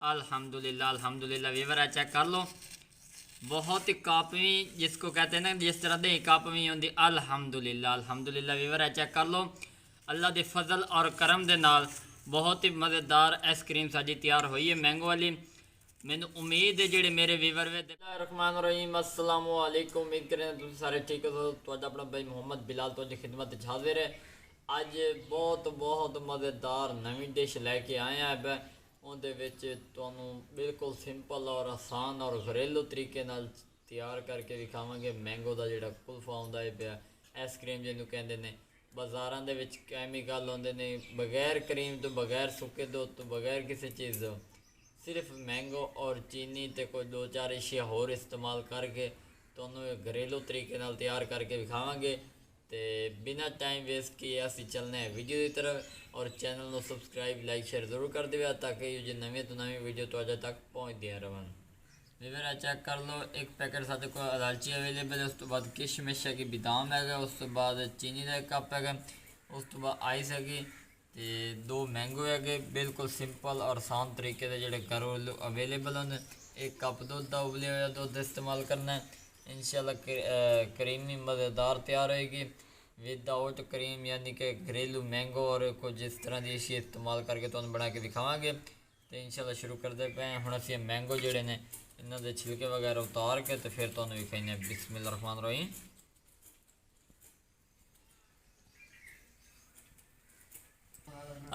अल्हम्दुलिल्लाह अल्हम्दुलिल्लाह Weaver check कर लो। बहुत ही कापवी जिसको कहते हैं ना, जिस तरह दही कापवी होंगी। अल्हम्दुलिल्लाह अल्हम्दुलिल्लाह वीवर चेक कर लो। अल्लाह के फजल और करम के नाल बहुत ही मज़ेदार आइसक्रीम साड़ी तैयार हुई है मैंगो वाली। मैंने उम्मीद है जेडे मेरे वीवर वे रहमान रहीम अस्सलाम वालेकुम। उम्मीद करें तुम सारे ठीक हो। तो अपना भाई मोहम्मद बिलाल तो खिदमत हाजिर है। अज बहुत बहुत मज़ेदार नवी डिश लैके आए हैं। उहदे विच तुहानू बिल्कुल सिंपल और आसान और घरेलू तरीके नाल तैयार करके विखावांगे मैंगो का जिहड़ा कुल्फा आउंदा है पिया, आइसक्रीम जिन्हों कहते हैं। बाज़ारां दे विच कैमिकल आउंदे ने, बगैर क्रीम तो, बगैर सुके दुध तो, बगैर किसी चीज़ तो, सिर्फ मैंगो और चीनी ते कोई दो चार अशिया होर इस्तेमाल करके तुहानू घरेलू तरीके नाल तैयार करके विखावांगे। तो बिना टाइम वेस्ट किए असी चलने हैं वीडियो की तरफ। और चैनल को सबसक्राइब लाइक शेयर जरूर कर देवे ताकि जो नवी तो नवी वीडियो तो अजे तक पहुँचदियाँ रहन। वीवर चेक कर लो। एक पैकेट साढ़े को इलायची अवेलेबल है, उस तो बाद किशमिश है, बादाम है, उस तो बाद चीनी का एक कप है, उस तो बाद आइस है, तो दो मैंगो है। बिल्कुल सिंपल और आसान तरीके से जोड़े घरों अवेलेबल होंगे। एक कप दुध का उबले हुआ दुध इस्तेमाल करना है। इंशाल्लाह क्रीमी मज़ेदार तैयार होएगी विदाउट क्रीम, यानी कि घरेलू मैंगो और कुछ इस तरह की अशी इस्तेमाल करके तुहानू बना के दिखावांगे। तो इंशाल्लाह शुरू करते पे हैं। हुण असीं मैंगो जोड़े ने इन्हां दे छिलके वगैरह उतार के तो फिर तुहानू विखाइने। बिस्मिल्लाह रहमान रहीम।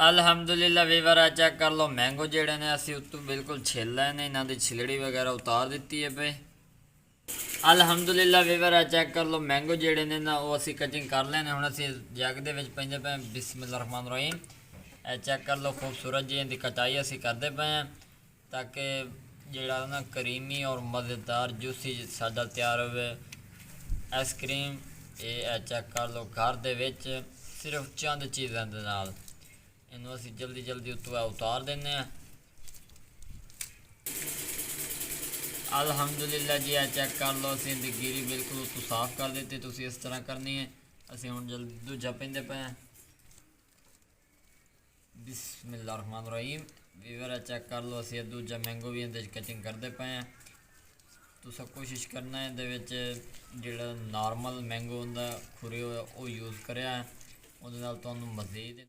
अल्हम्दुलिल्लाह वीवर चेक कर लो। मैंगो जोड़े ने असीं उत्तों बिल्कुल छिल लए ने, इन्हां दी छिलड़ी वगैरह उतार दी है पे। अल्हम्दुलिल्लाह वीवर चेक कर लो। मैंगो जोड़े ने ना वो असी कटिंग कर लेने। हुण असी जग दे विच पैंदे पे। बिस्मिल्लाह रहमान रहीम। चेक कर लो खूबसूरत जी इनकी कटाई असी करते पे हैं ताकि जोड़ा ना करीमी और मज़ेदार जूसी साडा तैयार होवे आइसक्रीम। ये चेक कर लो घर दे विच सिर्फ चंद चीज़ों के नाल इनू असी जल्दी जल्दी उत्तों उतार देने हैं। अल्हम्दुलिल्लाह जी चेक कर लो। असी इनकी गिरी बिल्कुल उत्तों साफ कर देती। तुसी इस तरह करनी है। असी हुण जल्दी दूजा पैंदे पे हैं। बिस्मिल्लाह रहमान रहीम। वीवर चेक कर लो। असी दूजा मैंगो भी इहदे कटिंग करते पे हैं। तुसा कोशिश करना है इहदे जिहड़ा नॉर्मल मैंगो हुंदा खुरे होया वो यूज़ करेआ है, उहदे नाल तुहानू मज़ीद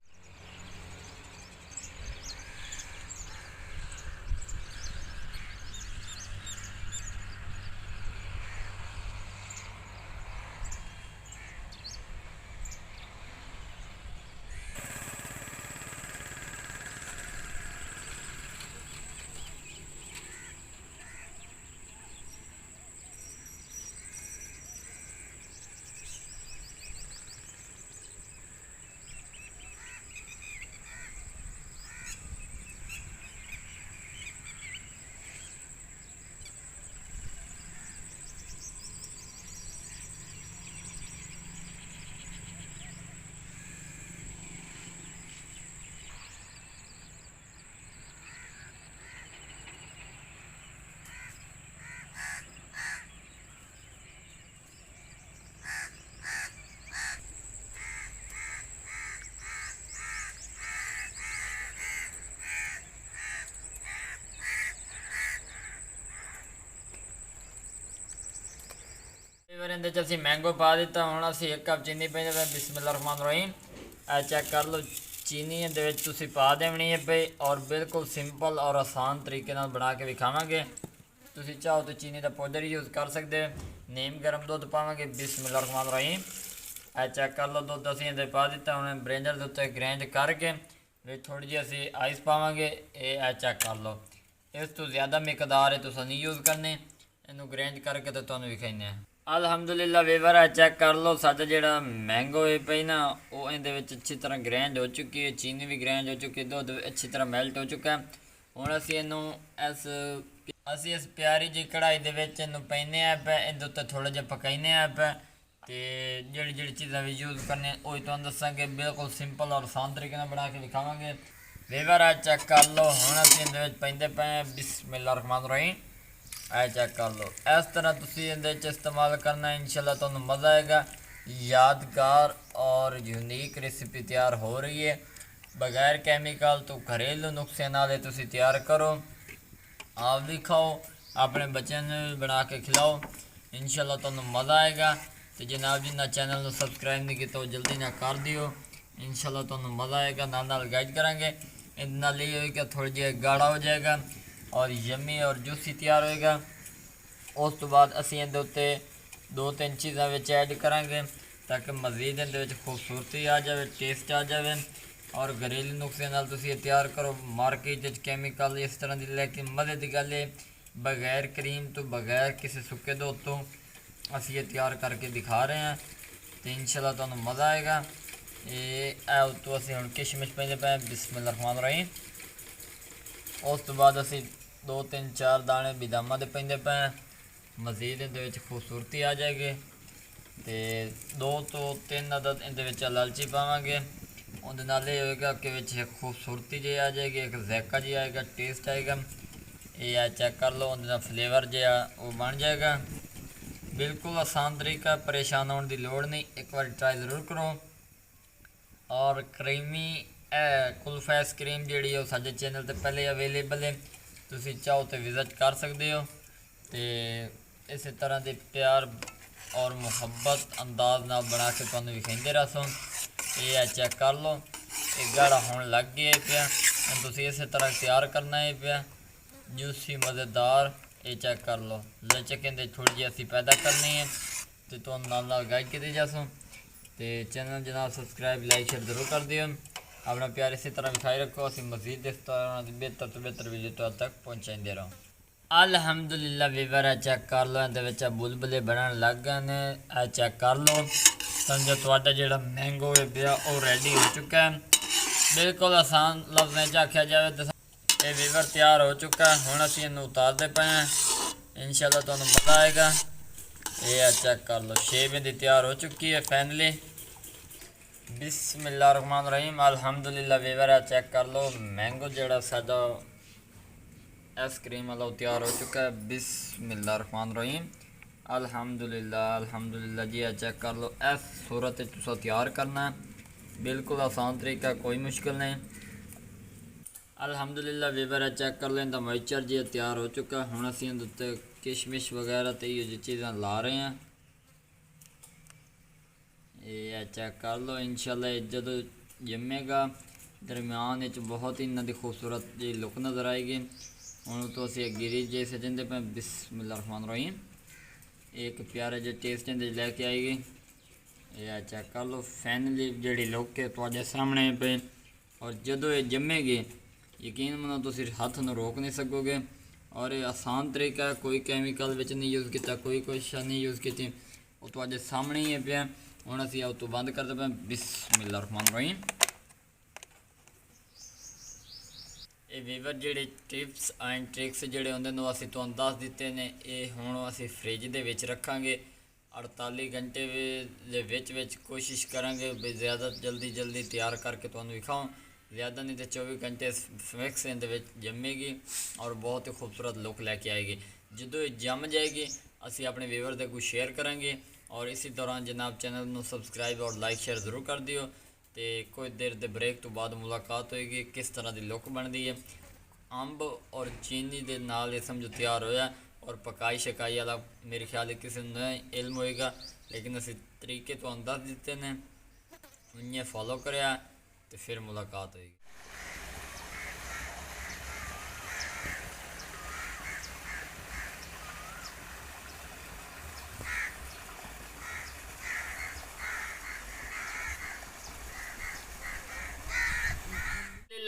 असी मैंगो पा दिता। हुण असी एक कप चीनी पे बिस्मिल्लाह रहमान रहीम। चेक कर लो चीनी तुसी पा देनी है पे और बिल्कुल सिंपल और आसान तरीके नाल बना के विखावांगे। तुसी चाहो तो चीनी का पाउडर यूज़ कर सकते। नीम गर्म दुध पावांगे। बिस्मिल्लाह रहमान रहीम। चेक कर लो दुध असी इहदे पा दिता। हुण ब्लेंडर दे उत्ते ग्राइंड करके थोड़ी जी असी आइस पावांगे। ये चेक कर लो। इस तो ज़्यादा मिकदार है तुसा नहीं यूज़ करनी। इनू ग्राइंड करके तो तुहानू विखाइने। अल्हम्दुलिल्लाह वीवर चेक कर लो। साडा जिहड़ा मैंगो है पई ना वो इहदे विच अच्छी तरह ग्राइंड हो चुकी है, चीनी भी ग्राइंड हो चुकी है, दुध अच्छी तरह मैल्ट हो चुका है। हुण असी इनू इस प्यारी जी कढ़ाई दे विच इनू पैने पे इहदे उत्ते थोड़ा जिहा पकाइने पे। तो जिहड़ी जिहड़ी चीज़ां भी यूज़ करने वो तुहानू दस्सांगे। बिल्कुल सिंपल और आसान तरीके नाल बना के विखावांगे। वीवर चेक कर लो। हुण असी इहदे विच पैंदे पे बिस्मिल्लाह रहमान रहीम। चेक कर लो। इस तरह तुसी इहदे इस्तेमाल करना, इंशाल्लाह तुहानू मज़ा आएगा। यादगार और यूनीक रेसिपी तैयार हो रही है बगैर कैमिकल तो घरेलू नुस्खे नाल तुसी तैयार करो। आप भी खाओ, अपने बच्चों ने भी बना के खिलाओ, इंशाल्लाह तुहानू मज़ा आएगा। तो जनाब जिन्ना चैनल को सबसक्राइब नहीं किया तो जल्दी ना कर दियो, इंशाल्लाह तुहानू मज़ा आएगा। नाल गाइड करांगे, इन नाल ये होएगा थोड़ा जिहा गाढ़ा हो जाएगा और यम्मी और जूसी तैयार होएगा। उस तो बाद असीं इहदे उत्ते 2-3 चीज़ां विच ऐड करांगे ताकि मज़ीद इहदे विच खूबसूरती आ जाए, टेस्ट आ जाए। और घरेलू नुस्खे नाल तुसीं ये तैयार करो, मार्केट विच कैमिकल इस तरह की, लेकिन मज़े की गल है बगैर क्रीम तो बगैर किसी सुक्के दुध तो असीं ये तैयार करके दिखा रहे हैं। तो इंशाल्लाह तुहानू मज़ा आएगा। ये उत्तों असीं हुण किशमिश पाइंदे पे, बिस्मिल्लाह रहमान रहीम। उस तो बाद असीं 2-3-4 दाने बदामां दे पाइंदे पे, मज़ीद इहदे विच खूबसूरती आ जाएगी। तो 2 तो 3 अदद इहदे विच इलायची पावांगे, उहदे नाल ये होएगा कि विच एक खूबसूरती जी आ जाएगी, एक ज़ायका जी आएगा, टेस्ट आएगा। ये चेक कर लो, उहदे नाल फ्लेवर जो वो बन जाएगा। बिल्कुल आसान तरीका, परेशान होने की लोड़ नहीं, एक बार ट्राई ज़रूर करो। और क्रीमी कुल्फा आइसक्रीम जी साडे चैनल पर पहले अवेलेबल है, तुसीं चाहो तो विजिट कर सकते हो। तो इस तरह के प्यार और मुहब्बत अंदाज ना बना के तुहानू विखाइंदे रहो। ये चेक कर लो, ये गाढ़ा होने लग गया पिया, हम तुसीं इस तरह तैयार करना है पिया, जूसी मज़ेदार। ये चेक कर लो, लचक इहदे थोड़ी जी असीं पैदा करनी है तो तुहानू नाल गाइड कीती जासो। तो चैनल जनाब सबसक्राइब लाइक शेयर जरूर कर दियो, अपना प्यार इसी तरह विखाई रखो, असीं मज़ीद इस तरह बेहतर तो बेहतर वीडियो तुहाडे तक पहुँचाइंदे रहो। अल्हम्दुलिल्लाह वीवर चेक कर लो, इहदे बुलबुले बनन लग गए ने, चेक कर लो। समझो तुहाडा जिहड़ा मैंगो है पिया वो रेडी हो चुका है। बिल्कुल आसान लफ्ज़ आख्या जाए तो ये वीवर तैयार हो चुका है। हुण असीं इहनूं उतारते पे हैं, इंशाल्लाह तुहानू मज़ा आएगा। ये चेक कर लो, शेप इहदी तैयार हो चुकी है फाइनली। बिस्मिल्लाह रहमान रहीम। अल्हम्दुलिल्लाह वीवर चेक कर लो, मैंगो जिहड़ा साडा आइसक्रीम वाला तैयार हो चुका है। बिस्मिल्लाह रहमान रहीम। अल्हम्दुलिल्लाह अल्हम्दुलिल्लाह जी। चेक कर लो, इस सूरत तुसा तैयार करना है, बिल्कुल आसान तरीका, कोई मुश्किल नहीं। अल्हम्दुलिल्लाह वीवर चेक कर लो, इनका मॉइस्चर जी तैयार हो चुका है। हुण असीं उत्ते किशमिश वगैरह तो ये चीज़ां ला रहे हैं। ये चेक कर लो, इंशाल्लाह जदों जमेगा दरम्यान बहुत ही इन्हां दी खूबसूरत जी लुक नज़र आएगी। हुण तो असीं गिरी जे सजंदे पे, बिस्मिल्लाह रहमान रहीम। एक प्यारा जो टेस्ट इहदे लैके आएगी। ये चेक कर लो, फाइनली जिहड़ी लुक है तुहाडे सामने पे। और जदों ये जमेगी यकीन मनो तुसीं हत्थ नूं रोक नहीं सकोगे। और ये आसान तरीका, कोई कैमिकल विच नहीं यूज़ किया, कोई कुछ नहीं यूज़ की, वो तुहाडे सामने ही है पिया। हुण असीं उस तो बंद करदे पे, बिस्मिल्लाह रहमान रहीम। ये वीवर जिहड़े टिप्स एंड ट्रिक्स जिहड़े होंदे ने असीं तुहानूं दस दित्ते ने। ये हुण असीं फ्रिज दे विच रखांगे 48 घंटे दे विच कोशिश करांगे भी ज़्यादा जल्दी तैयार करके तुहानूं विखाऊं। ज़्यादा नहीं तो 24 घंटे फिक्स इहदे विच जमेगी और बहुत ही खूबसूरत लुक लैके आएगी। जदों ये जम जाएगी असीं अपने वीवर दे अगों शेयर करांगे। और इसी दौरान जनाब चैनल नूं सबसक्राइब और लाइक शेयर ज़रूर कर दियो। तो कुछ देर के ब्रेक तो बाद मुलाकात होएगी, किस तरह की लुक बनती है। अंब और चीनी के नाल ये समझो तैयार होया। और पकाई शकाई वाला मेरे ख्याल किसी नहीं इल्म होएगा, लेकिन असी तरीके तो दस दिते ने, उन्हें फॉलो करा तो फिर मुलाकात होएगी।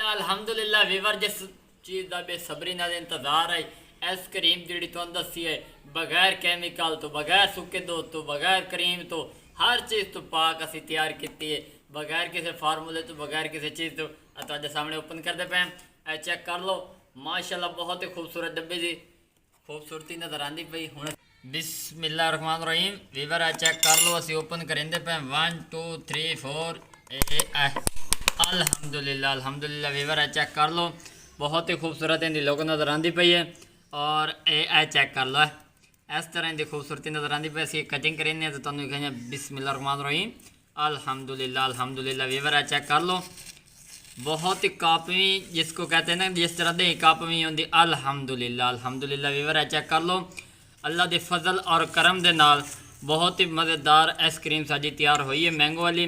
अल्हम्दुलिल्लाह वीवर जिस चीज़ का बेसब्री नाल इंतजार है, आइसक्रीम जी तुहानूं दसी है बगैर कैमिकल तो, बगैर सुके दूध तो, बगैर क्रीम तो, हर चीज़ तो पाक असी तैयार की है, बगैर किसी फार्मूले तो, बगैर किसी चीज़ तो। तुहाडे सामने ओपन करते पे हैं, चेक कर लो। माशाअल्लाह बहुत ही खूबसूरत डब्बे की खूबसूरती नज़र आती पई। हुण बिस्मिल्लाह रहमान रहीम वीवर चेक कर लो, असी ओपन करेंदे पे 1 2 3 4 अल्हम्दुलिल्लाह अल्हम्दुलिल्लाह वीवर चेक कर लो, बहुत ही खूबसूरत इनकी लुक नज़र आती पई है। और ये चेक कर लो, इस तरह की खूबसूरती नज़र आती पई। असीं कटिंग करेंगे तो तुहानूं दिखाइए। बिस्मिल्लाह रहमान रहीम अल्हम्दुलिल्लाह अल्हम्दुलिल्लाह वीवर चेक कर लो, बहुत ही कापवी जिसको कहते हैं ना, जिस तरह दही कापवी होंगी। अल्हम्दुलिल्लाह अल्हम्दुलिल्लाह वीवर चेक कर लो। अल्लाह के फजल और करम के नाल बहुत ही मज़ेदार आइसक्रीम साजी तैयार हुई है मैंगो वाली।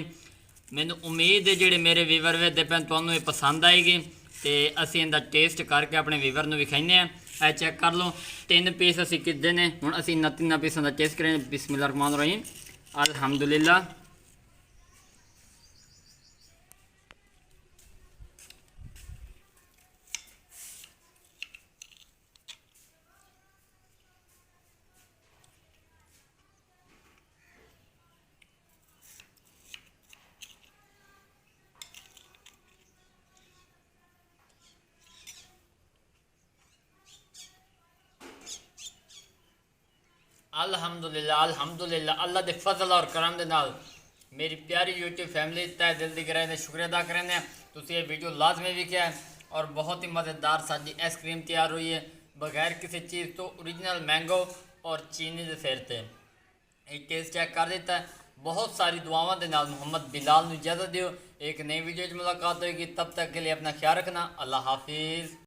मैनू उम्मीद है जोड़े मेरे वीवर वेखते पे तुहानू ये पसंद आएगी, तो असी इनका टेस्ट करके अपने वीवर में विखाने। ए चेक कर लो 3 पीस असी किए ने। हुण असी इन्हां 3 पीसों का टेस्ट करें। बिस्मिल्लाह रहमान रहीम। अल्हम्दुलिल्लाह। अल्हम्दुलिल्लाह अल्हम्दुलिल्लाह। अल्लाह के फजल और करम के नाल मेरी प्यारी यूट्यूब फैमिली तय दिल की करें शुक्रिया अदा करें। तुसी ये वीडियो लाजमी विख्या है और बहुत ही मज़ेदार साजी आइसक्रीम तैयार हुई है बगैर किसी चीज़ तो, ओरिजिनल मैंगो और चीनी के सिर से। एक टेस्ट चेक कर दिता है। बहुत सारी दुआवां के नाल मोहम्मद बिलाल नूं इजाज़त दियो। एक नई वीडियो में मुलाकात होगी, तब तक के लिए अपना ख्याल रखना। अल्लाह हाफिज़।